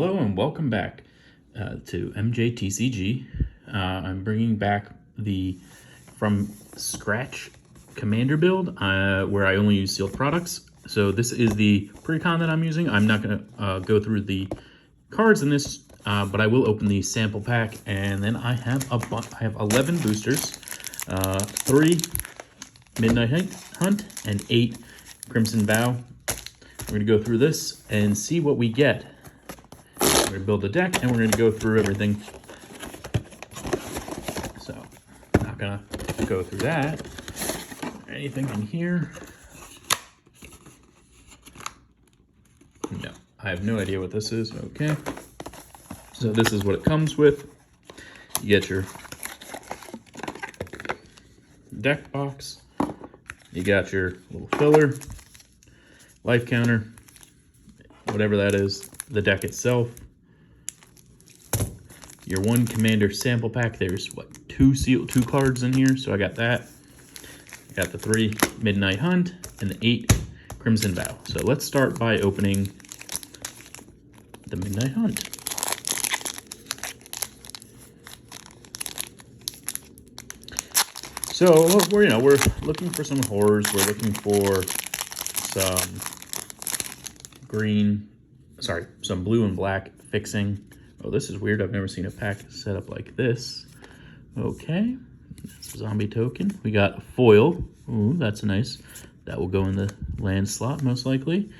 Hello and welcome back to MJTCG. I'm bringing back the from scratch commander build where I only use sealed products. So this is the pre-con that I'm using. I'm not going to go through the cards in this, but I will open the sample pack, and then I have 11 boosters, 3 Midnight Hunt, and 8 Crimson Vow. We're going to go through this and see what we get. We're going to build a deck, and we're going to go through everything. So, I'm not going to go through that. Anything in here? No, I have no idea what this is. Okay. So this is what it comes with. You get your deck box. You got your little filler, life counter, whatever that is, the deck itself. Your one commander sample pack. There's what, two cards in here, so I got that. I got the 3 Midnight Hunt and the 8 Crimson Vow. So let's start by opening the Midnight Hunt. So we're looking for some horrors. We're looking for some some blue and black fixing. Oh, this is weird. I've never seen a pack set up like this. Okay, that's a zombie token. We got a foil. Ooh, that's nice. That will go in the land slot, most likely.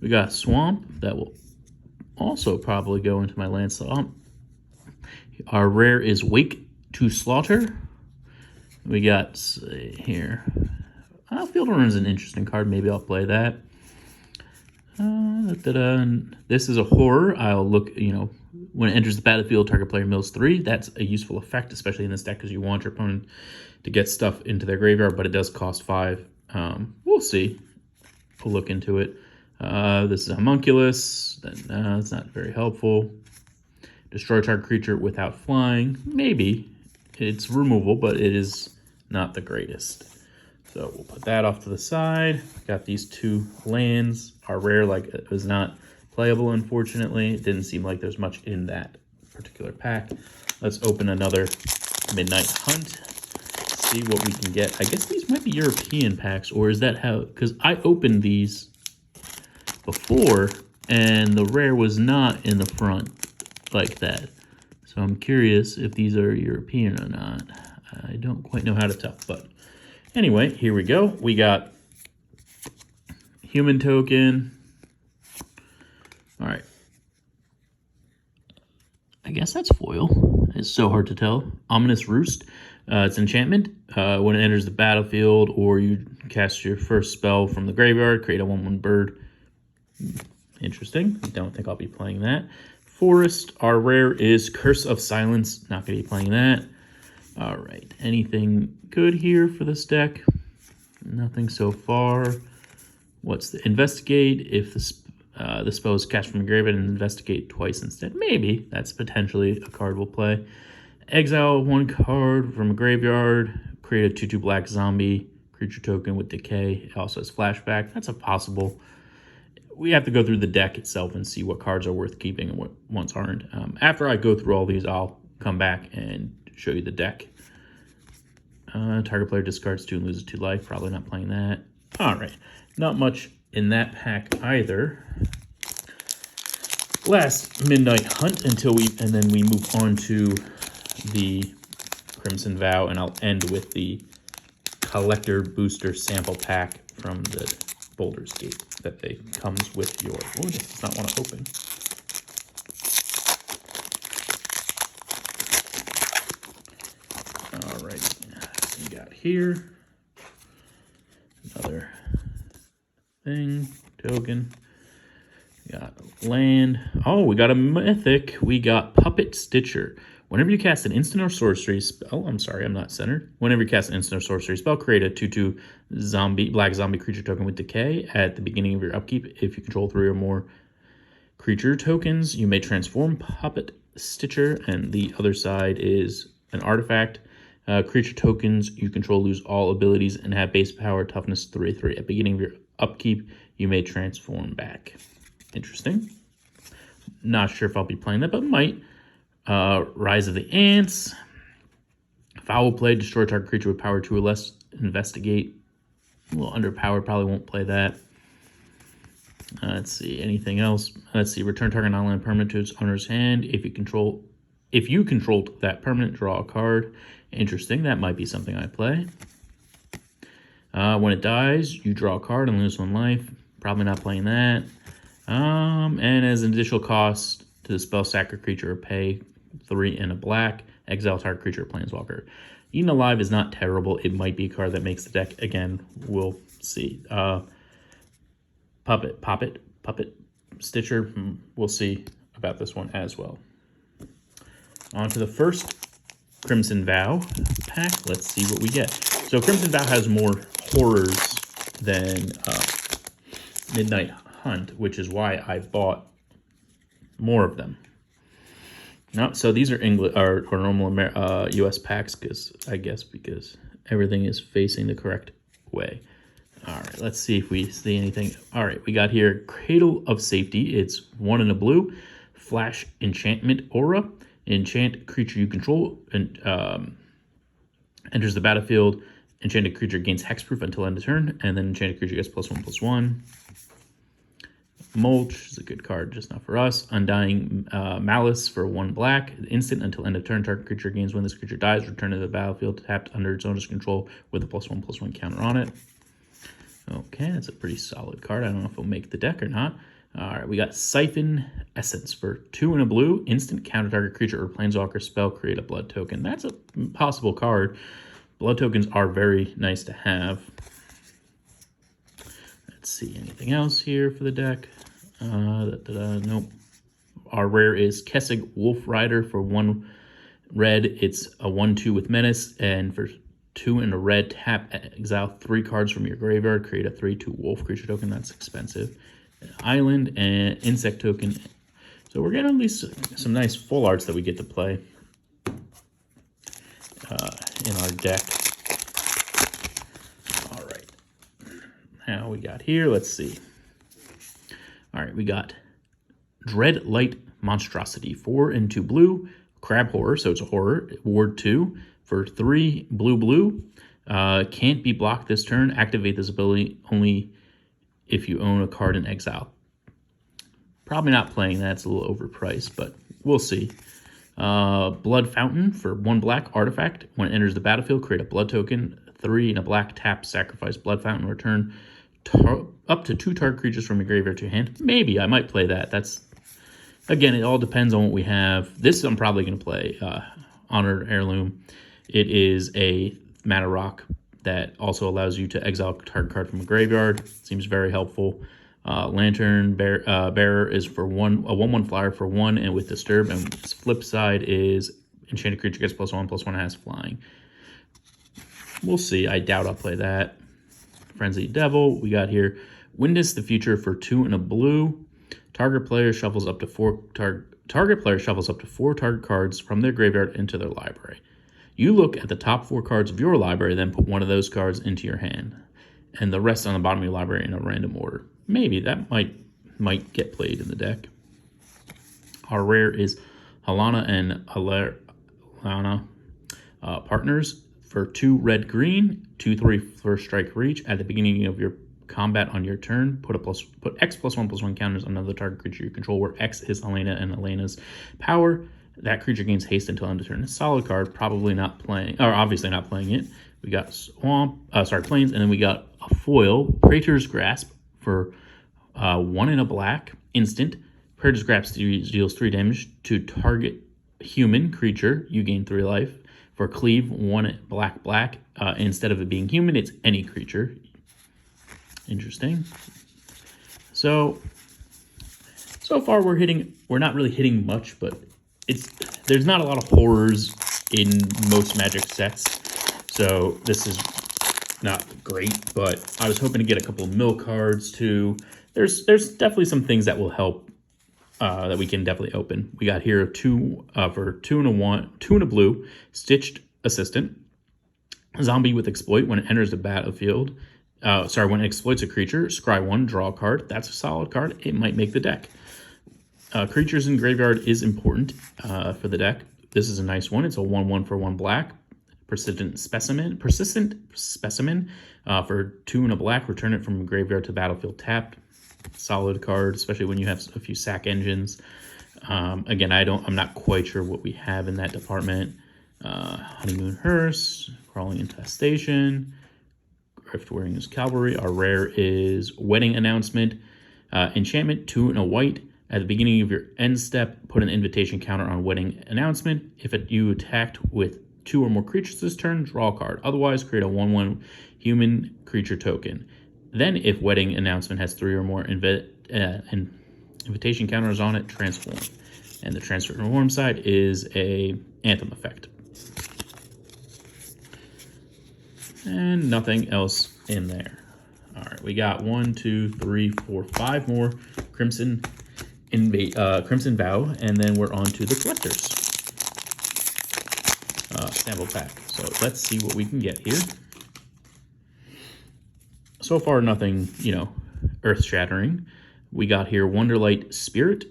We got swamp. That will also probably go into my land slot. Our rare is Wake to Slaughter. We got here. Field Runner is an interesting card. Maybe I'll play that. This is a horror. I'll look, when it enters the battlefield, target player mills 3. That's a useful effect, especially in this deck, because you want your opponent to get stuff into their graveyard, but it does cost 5. We'll see. We'll look into it. This is a homunculus. It's not very helpful. Destroy target creature without flying. Maybe. It's removal, but it is not the greatest. So we'll put that off to the side. Got these 2 lands. Our rare, it was not playable, unfortunately. It didn't seem like there's much in that particular pack. Let's open another Midnight Hunt. See what we can get. I guess these might be European packs, or is that how? Because I opened these before, and the rare was not in the front like that. So I'm curious if these are European or not. I don't quite know how to tell, but anyway, here we go. We got human token. All right. I guess that's foil. It's so hard to tell. Ominous Roost. It's enchantment. When it enters the battlefield or you cast your first spell from the graveyard, create a 1/1 bird. Interesting. I don't think I'll be playing that. Forest. Our rare is Curse of Silence. Not going to be playing that. All right. Anything good here for this deck? Nothing so far. What's the investigate? If the spell is cast from a graveyard, and investigate twice instead. Maybe that's potentially a card we'll play. Exile 1 card from a graveyard. Create a 2/2 black zombie creature token with decay. It also has flashback. That's a possible. We have to go through the deck itself and see what cards are worth keeping and what ones aren't. After I go through all these, I'll come back and show you the deck. Target player discards 2 and loses 2 life. Probably not playing that. All right. Not much in that pack either. Last Midnight Hunt and then we move on to the Crimson Vow, and I'll end with the Collector Booster Sample Pack from the Baldur's Gate that comes with your. Oh, this does not want to open. All right, we got here another thing token. We got land. Oh, we got a mythic. We got Puppet Stitcher. Whenever you cast an instant or sorcery spell, I'm sorry, I'm not centered. Whenever you cast an instant or sorcery spell, create a 2/2 black zombie creature token with decay at the beginning of your upkeep. If you control 3 or more creature tokens, you may transform Puppet Stitcher, and the other side is an artifact. Creature tokens you control lose all abilities and have base power toughness 3/3. At the beginning of your upkeep, you may transform back. Interesting. Not sure if I'll be playing that, but might. Rise of the Ants. Foul play, destroy target creature with power 2 or less. Investigate. A little underpowered, probably won't play that. Let's see, anything else? Let's see, return target non-land permanent to its owner's hand. If you controlled that permanent, draw a card. Interesting, that might be something I play. When it dies, you draw a card and lose 1 life. Probably not playing that. And as an additional cost to the spell, sack a creature or pay 3 and a black. Exile target creature or planeswalker. Eaten Alive is not terrible. It might be a card that makes the deck. Again, we'll see. Puppet Stitcher. We'll see about this one as well. On to the first Crimson Vow pack. Let's see what we get. So Crimson Vow has more horrors than Midnight Hunt, which is why I bought more of them. No, so these are English or normal U.S. packs, because everything is facing the correct way. All right, let's see if we see anything. All right, we got here Cradle of Safety. It's 1 in a blue, flash enchantment aura. Enchant creature you control and enters the battlefield. Enchanted creature gains hexproof until end of turn, and then enchanted creature gets +1/+1. Mulch is a good card, just not for us. Undying Malice for 1 black. Instant until end of turn. Target creature gains when this creature dies. Return to the battlefield tapped under its owner's control with a +1/+1 counter on it. Okay, that's a pretty solid card. I don't know if it'll make the deck or not. All right, we got Siphon Essence for 2 in a blue. Instant counter target creature or planeswalker spell. Create a blood token. That's a possible card. Blood tokens are very nice to have. Let's see, anything else here for the deck? Nope. Our rare is Kessig Wolf Rider for 1 red. It's a 1/2 with Menace, and for 2 in a red, tap, exile 3 cards from your graveyard, create a 3/2 wolf creature token. That's expensive. Island and insect token. So we're getting at least some nice full arts that we get to play in our deck. All right. Now we got here, let's see. All right, we got Dread Light Monstrosity, 4 and 2 blue, Crab Horror, so it's a horror, Ward 2 for 3 blue. Can't be blocked this turn. Activate this ability only if you own a card in exile. Probably not playing that, it's a little overpriced, but we'll see. Blood Fountain for 1 black artifact. When it enters the battlefield, create a blood token. 3 and a black, tap, sacrifice Blood Fountain, return up to 2 target creatures from your graveyard to your hand. Maybe I might play that. That's, again, it all depends on what we have. This I'm probably going to play. Honored Heirloom. It is a mana rock that also allows you to exile a target card from a graveyard. Seems very helpful. Lantern Bearer is for a 1/1 flyer for 1 and with Disturb. And its flip side is enchanted creature gets +1/+1 and has flying. We'll see. I doubt I'll play that. Frenzied Devil. We got here Witness the Future for 2 and a blue. Target player shuffles up to 4 target cards from their graveyard into their library. You look at the top 4 cards of your library, then put one of those cards into your hand, and the rest on the bottom of your library in a random order. Maybe that might get played in the deck. Our rare is Halana and Alana Partners for 2 red-green, 2/3 first strike reach. At the beginning of your combat on your turn, put X +1/+1 counters on another target creature you control, where X is Elena and Elena's power. That creature gains haste until end of turn. A solid card, probably not playing, or obviously not playing it. We got Plains, and then we got a foil, Praetor's Grasp for 1 and a black, instant. Praetor's Grasp deals 3 damage to target human creature. You gain 3 life. For Cleave, 1 black. Instead of it being human, it's any creature. Interesting. So far we're not really hitting much, but there's not a lot of horrors in most Magic sets, so this is not great, but I was hoping to get a couple of mill cards too. There's definitely some things that will help that we can definitely open. We got here 2 for 2 and a blue, Stitched Assistant. Zombie with Exploit. When it enters the battlefield, when it exploits a creature, scry 1, draw a card. That's a solid card. It might make the deck. Creatures in graveyard is important for the deck. This is a nice one. It's a 1/1 for 1 black. Persistent specimen for 2 and a black. Return it from graveyard to battlefield tapped. Solid card, especially when you have a few sack engines. Again, I'm not quite sure what we have in that department. Honeymoon Hearse, Crawling Infestation, Grift Wearing his Cavalry. Our rare is Wedding Announcement. Enchantment, 2 and a white. At the beginning of your end step, put an invitation counter on Wedding Announcement. If you attacked with 2 or more creatures this turn, draw a card. Otherwise, create a 1/1 human creature token. Then, if Wedding Announcement has 3 or more invitation counters on it, transform. And the transform side is a Anthem effect. And nothing else in there. All right, we got 1, 2, 3, 4, 5 more Crimson Vow, and then we're on to the collectors sample pack. So let's see what we can get here. So far, nothing, earth-shattering. We got here Wonderlight Spirit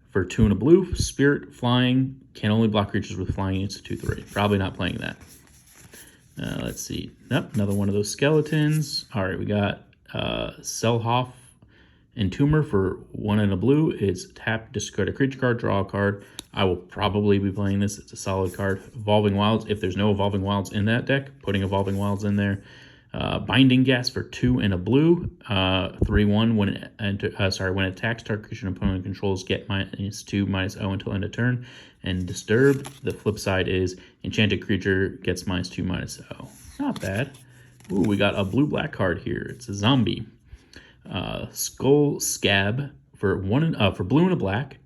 for 2 and a blue. Spirit, flying, can only block creatures with flying. It's a 2/3. Probably not playing that. Let's see. Nope, another one of those skeletons. All right, we got Selhoff Entomber for 1 and a blue. It's tap, discard a creature card, draw a card. I will probably be playing this. It's a solid card. Evolving Wilds. If there's no Evolving Wilds in that deck, putting Evolving Wilds in there. Binding Gas for 2 and a blue. 3/1 when it attacks, target creature and opponent controls get -2/-0 until end of turn. And Disturb. The flip side is enchanted creature gets -2/-0. Not bad. Ooh, we got a blue-black card here. It's a zombie. Skull Scab for blue and a black.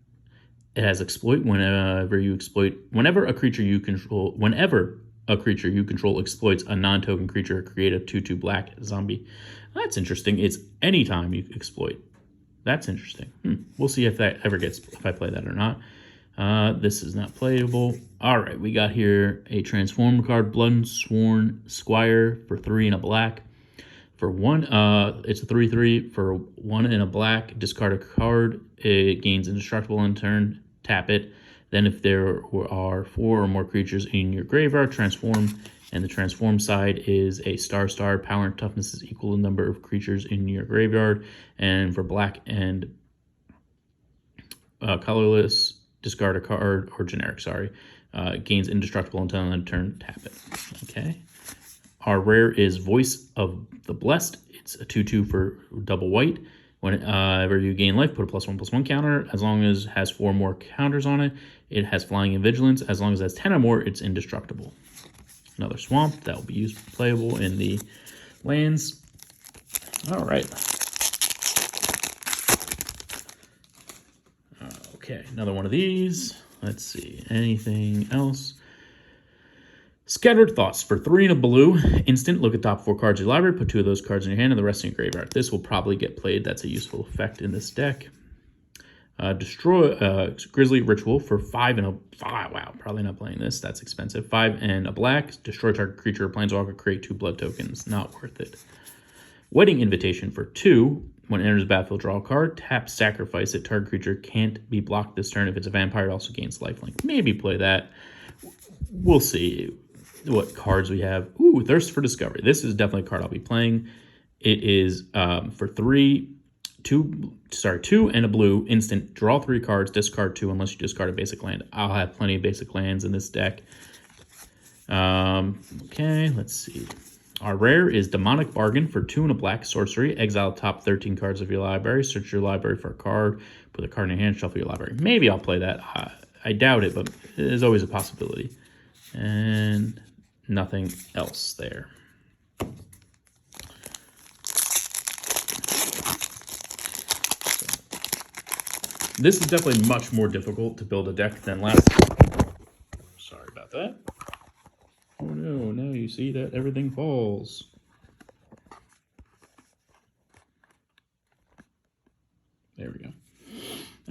It has exploit. Whenever a creature you control exploits a non-token creature, create a 2/2 black zombie. That's interesting. It's anytime you exploit. That's interesting. We'll see if I play that or not. This is not playable. All right, we got here a transform card, Bloodsworn Squire for 3 and a black. For 1, it's a 3/3 for 1 and a black. Discard a card. It gains indestructible on turn. Tap it. Then if there are 4 or more creatures in your graveyard, transform. And the transform side is a star. Power and toughness is equal to the number of creatures in your graveyard. And for black and colorless, discard a card, or generic, gains indestructible until end of turn, tap it. Okay. Our rare is Voice of the Blessed. It's a 2/2 for double white. Whenever you gain life, put a +1/+1 counter. As long as it has 4 more counters on it, it has flying and vigilance. As long as it has 10 or more, it's indestructible. Another swamp that will be playable in the lands. All right. Okay, another one of these. Let's see. Anything else? Scattered Thoughts for 3 and a blue. Instant, look at top 4 cards of your library, put 2 of those cards in your hand and the rest in your graveyard. This will probably get played. That's a useful effect in this deck. Destroy Grizzly Ritual for 5 and a 5. Wow, probably not playing this. That's expensive. 5 and a black. Destroy target creature or planeswalker. Create 2 blood tokens. Not worth it. Wedding Invitation for 2. When it enters the battlefield, draw a card. Tap, sacrifice it. Target creature can't be blocked this turn. If it's a vampire, it also gains lifelink. Maybe play that. We'll see what cards we have. Ooh, Thirst for Discovery. This is definitely a card I'll be playing. It is for 2 and a blue. Instant, draw 3 cards, discard 2 unless you discard a basic land. I'll have plenty of basic lands in this deck. Okay, let's see. Our rare is Demonic Bargain for 2 and a black sorcery. Exile top 13 cards of your library. Search your library for a card. Put a card in your hand, shuffle your library. Maybe I'll play that. I doubt it, but there's always a possibility. And nothing else there. This is definitely much more difficult to build a deck than last time. Sorry about that. Oh no, now you see that everything falls. There we go.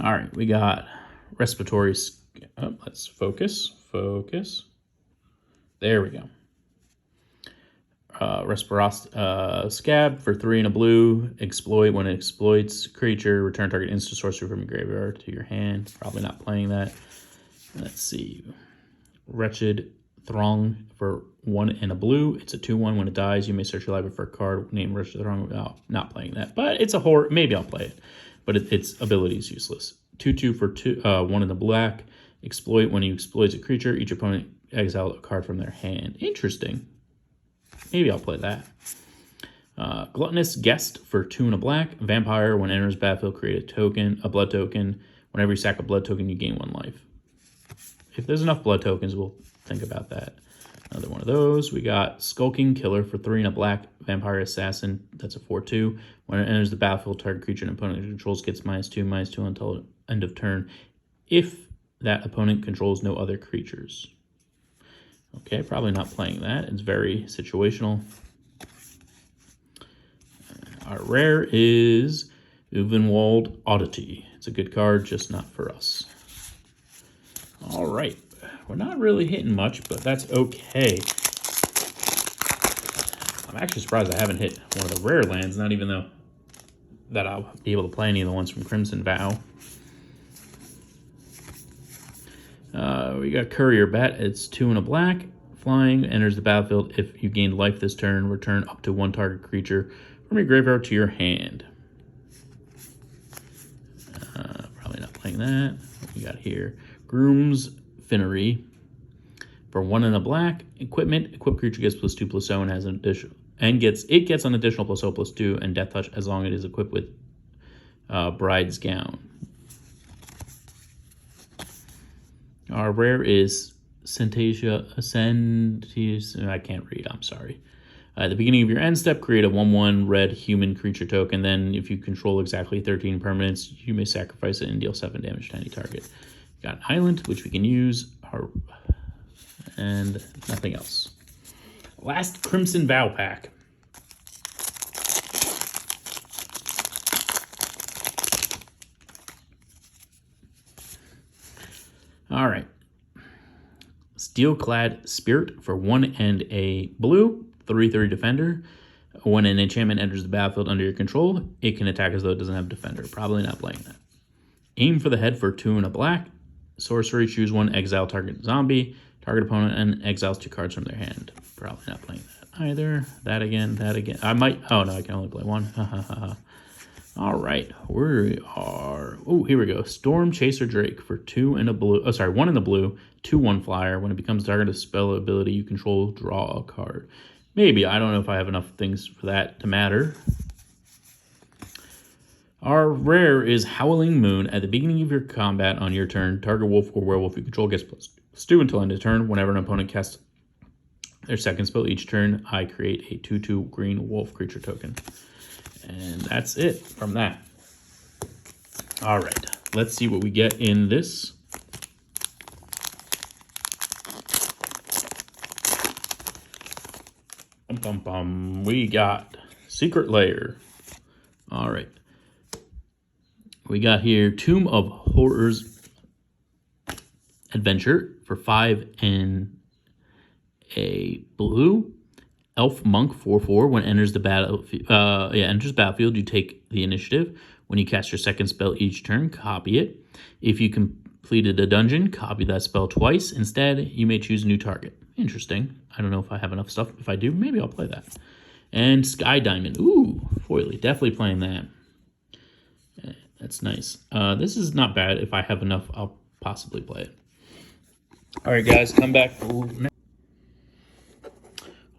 All right, we got respiratory. Let's focus. There we go. Scab for 3 and a blue. Exploit. When it exploits creature, return target instant sorcery from your graveyard to your hand. Probably not playing that. Let's see. Wretched Throng for 1 and a blue. It's a 2/1. When it dies, you may search your library for a card named Wretched Throng. Oh, not playing that. But it's a horror. Maybe I'll play it. But its ability is useless. 2/2 for 1 in the black. Exploit. When you exploit a creature, each opponent exile a card from their hand. Interesting. Maybe I'll play that. Gluttonous Guest for 2 and a black. Vampire. When enters battlefield, create a blood token. Whenever you sack a blood token, you gain 1 life. If there's enough blood tokens, we'll think about that. Another one of those. We got Skulking Killer for 3 and a black. Vampire Assassin. That's a 4/2. When it enters the battlefield, target creature an opponent controls gets -2/-2 until end of turn, if that opponent controls no other creatures. Okay, probably not playing that. It's very situational. Our rare is Uvenwald Oddity. It's a good card, just not for us. All right. We're not really hitting much, but that's okay. I'm actually surprised I haven't hit one of the rare lands, not even though that I'll be able to play any of the ones from Crimson Vow. We got Courier Bat. It's 2 and a black. Flying, enters the battlefield. If you gain life this turn, return up to 1 target creature from your graveyard to your hand. Probably not playing that. What we got here? Groom's Finnery. For 1 and a black. Equipment. Equipped creature gets +2/+0 and has an additional gets an additional +0/+2 and Death Touch as long as it is equipped with Bride's Gown. Our rare is Sentencia. I can't read. I'm sorry. At the beginning of your end step, create a 1/1 red human creature token. Then, if you control exactly 13 permanents, you may sacrifice it and deal 7 damage to any target. Got an island, which we can use, and nothing else. Last Crimson Vow pack. All right. Steelclad Spirit for 1 and a blue, 3/3 defender. When an enchantment enters the battlefield under your control, it can attack as though it doesn't have defender. Probably not playing that. Aim for the Head for 2 and a black. Sorcery, choose 1, exile target zombie, target opponent, and exiles 2 cards from their hand. Probably not playing that either. That again. I might. Oh no, I can only play 1. All right, we are. Oh, here we go. Storm Chaser Drake for 2 and a blue. Oh, sorry, 1 in the blue, 2/1 flyer. When it becomes target of spell ability you control, draw a card. Maybe. I don't know if I have enough things for that to matter. Our rare is Howling Moon. At the beginning of your combat on your turn, target wolf or werewolf you control gets +2 until end of turn. Whenever an opponent casts their second spell each turn, I create a 2/2 green wolf creature token. And that's it from that. All right, let's see what we get in this. We got Secret Lair. All right. We got here Tomb of Horrors Adventure for 5 and a blue. Elf Monk 4/4. When enters the battlefield, you take the initiative. When you cast your second spell each turn, copy it. If you completed a dungeon, copy that spell twice. Instead, you may choose a new target. Interesting. I don't know if I have enough stuff. If I do, maybe I'll play that. And Sky Diamond. Ooh, foily. Definitely playing that. That's nice. This is not bad. If I have enough, I'll possibly play it. All right, guys, come back.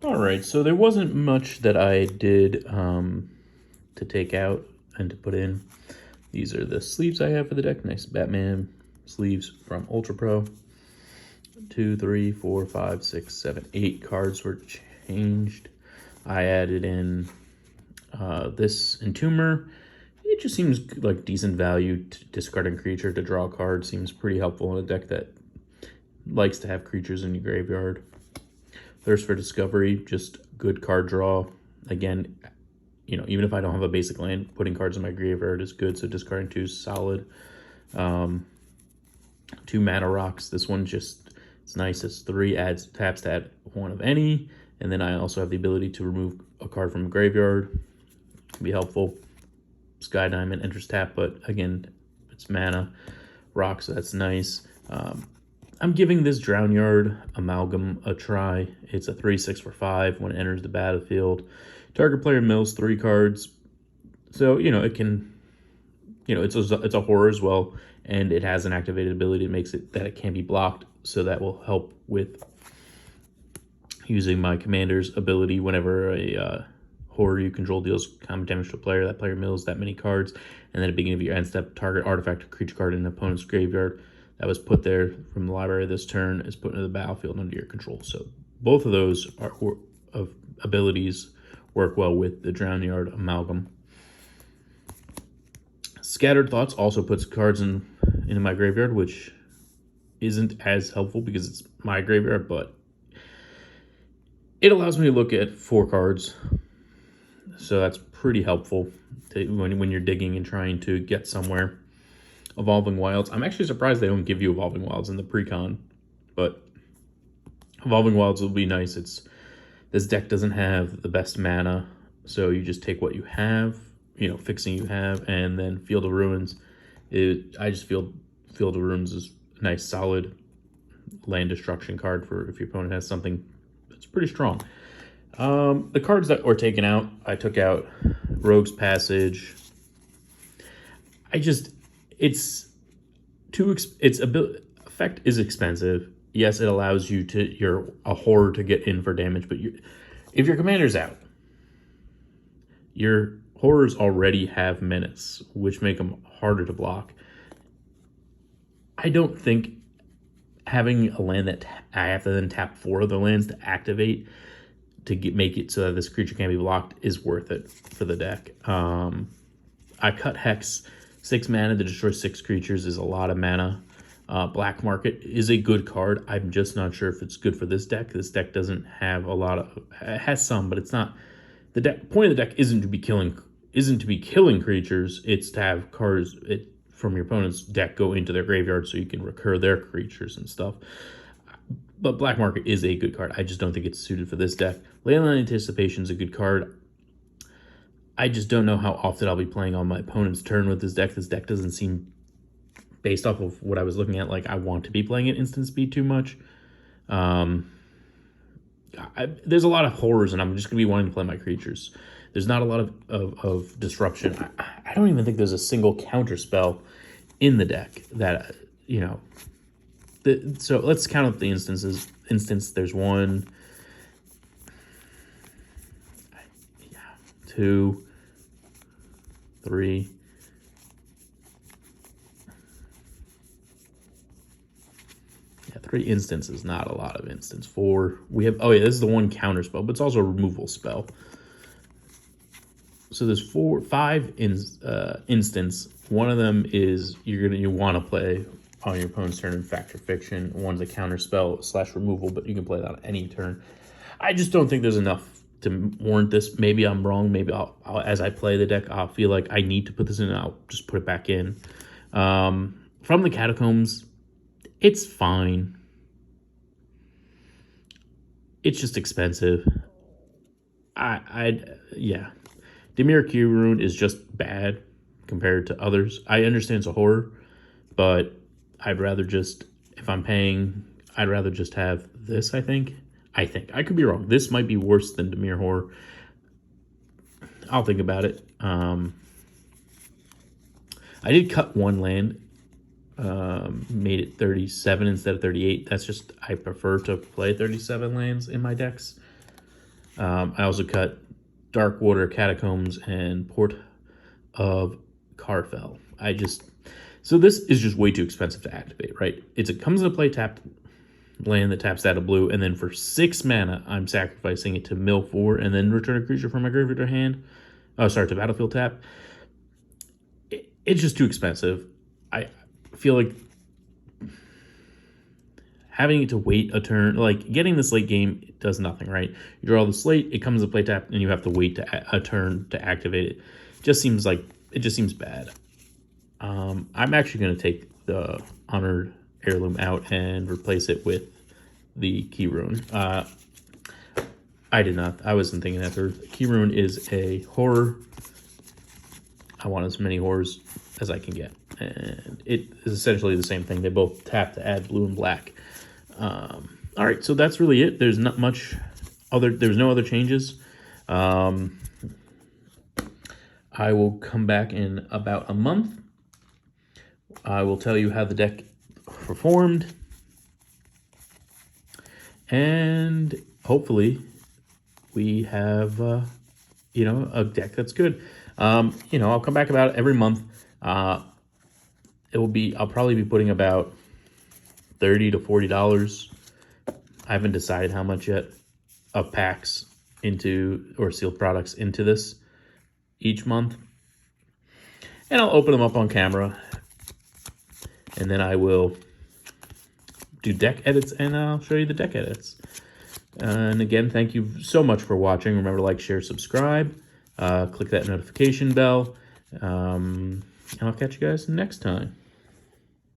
All right, so there wasn't much that I did to take out and to put in. These are the sleeves I have for the deck. Nice Batman sleeves from Ultra Pro. 2, 3, 4, 5, 6, 7, 8 cards were changed. I added in this Entomber. It just seems like decent value. Discarding creature to draw a card seems pretty helpful in a deck that likes to have creatures in your graveyard. Thirst for Discovery, just good card draw. Again, you know, even if I don't have a basic land, putting cards in my graveyard is good, so discarding 2 is solid. 2 Mana Rocks. This one just, it's nice. It's 3, taps to add 1 of any, And then I also have the ability to remove a card from a graveyard. Can be helpful. Sky Diamond enters tap, but again, it's mana rock, so that's nice. I'm giving this Drown Yard Amalgam a try. It's a 3/6 for 5 when it enters the battlefield. Target player mills 3 cards. So, it can, it's a horror as well, and it has an activated ability that makes it that it can be blocked, so that will help with using my commander's ability whenever a horror you control deals common damage to a player. That player mills that many cards, and then at the beginning of your end step, target artifact or creature card in an opponent's graveyard that was put there from the library this turn is put into the battlefield under your control. So both of those of abilities work well with the Drown Yard Amalgam. Scattered Thoughts also puts cards into my graveyard, which isn't as helpful because it's my graveyard, but it allows me to look at 4 cards. So that's pretty helpful when you're digging and trying to get somewhere. Evolving Wilds. I'm actually surprised they don't give you Evolving Wilds in the pre-con, but Evolving Wilds will be nice. This deck doesn't have the best mana, so you just take what you have, fixing you have, and then Field of Ruins. I just feel Field of Ruins is a nice, solid land destruction card for if your opponent has something that's pretty strong. The cards that were taken out, I took out Rogue's Passage. Its effect is expensive. Yes, it allows you a horror to get in for damage, but if your commander's out, your horrors already have menace, which make them harder to block. I don't think having a land that I have to then tap 4 of the lands to activate to make it so that this creature can't be blocked is worth it for the deck. I cut Hex. 6 mana to destroy 6 creatures is a lot of mana. Black Market is a good card. I'm just not sure if it's good for this deck. This deck doesn't have a lot of... It has some, but it's not... The point of the deck isn't to be killing creatures. It's to have cards from your opponent's deck go into their graveyard so you can recur their creatures and stuff. But Black Market is a good card. I just don't think it's suited for this deck. Leyline Anticipation is a good card. I just don't know how often I'll be playing on my opponent's turn with this deck. This deck doesn't seem, based off of what I was looking at, like I want to be playing at instant speed too much. There's a lot of horrors, and I'm just going to be wanting to play my creatures. There's not a lot of disruption. I don't even think there's a single counter spell in the deck that, so let's count up the instances. There's 1, 2, 3, 3 instances, not a lot of instance. 4, we have, this is the 1 counter spell, but it's also a removal spell. So there's 5 instance. One of them is you want to play on your opponent's turn in Fact or Fiction. One's a counter spell / removal, but you can play that on any turn. I just don't think there's enough to warrant this. Maybe I'm wrong. Maybe I'll as I play the deck, I'll feel like I need to put this in, and I'll just put it back in. From the Catacombs, it's fine. It's just expensive. Yeah. Dimir Key Rune is just bad compared to others. I understand it's a horror, but I'd rather just, if I'm paying, I'd rather just have this, I think. I could be wrong. This might be worse than Dimir Horror. I'll think about it. I did cut 1 land. Made it 37 instead of 38. That's just, I prefer to play 37 lands in my decks. I also cut Darkwater, Catacombs, and Port of Carfell. So this is just way too expensive to activate, right? It comes into play tapped land that taps out of blue, and then for 6 mana, I'm sacrificing it to mill 4 and then return a creature from my graveyard to hand. To battlefield tap. It's just too expensive. I feel like having to wait a turn, like getting this late game, it does nothing, right? You draw the slate, it comes to play tap, and you have to wait a turn to activate it. It just seems bad. I'm actually going to take the Honored Heirloom out and replace it with the Key Rune. I did not. I wasn't thinking that through. Keyrune is a horror. I want as many horrors as I can get. And it is essentially the same thing. They both tap to add blue and black. All right, so that's really it. There's not much other. There's no other changes. I will come back in about a month. I will tell you how the deck performed. And hopefully we have, you know, a deck that's good. You know, I'll come back about every month. I'll probably be putting about $30 to $40. I haven't decided how much yet of packs into, or sealed products into this each month. And I'll open them up on camera. And then I will do deck edits, and I'll show you the deck edits. And again, thank you so much for watching. Remember to like, share, subscribe. Click that notification bell. And I'll catch you guys next time.